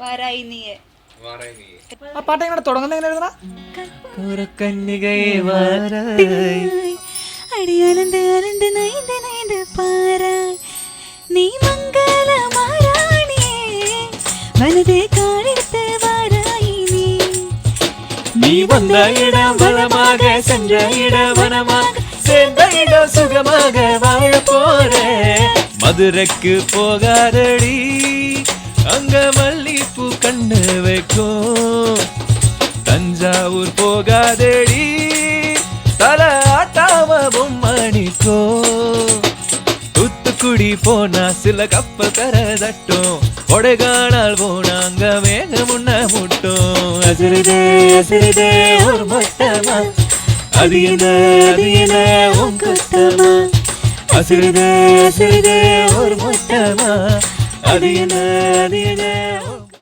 വാരായി നീയെ ആ പാട്ട് എങ്ങനെ തുടങ്ങുന്നത് എങ്ങനെ എഴുതണ അടിയാലണ്ട് അലണ്ട് നൈന്ത് നൈന്ത് പാരായ് നീ മംഗളമാരാണിയേ വലതേ കാലെടുത്ത് വാരായി நீ வந்த இடம் வளமாக சென்ற இடம் வனமாக சேர்ந்த இடம் சுகமாக வாழ போற மதுரைக்கு போகாதடி அங்க மல்லிப்பூ கண்ணு வைக்கும் தஞ்சாவூர் போகாதடி தலை ஆட்டாம பொம்மணிக்கோ தூத்துக்குடி போனா சில கப்பல் கரை தட்டும் கொடைக்கானல் போனா அங்க மேல முன்ன முட்டும் அசிரிதே ஒரு மொட்டமா அது என்ன உன் குத்தமா அசிரிதே ஒரு மொட்டமா அது என்ன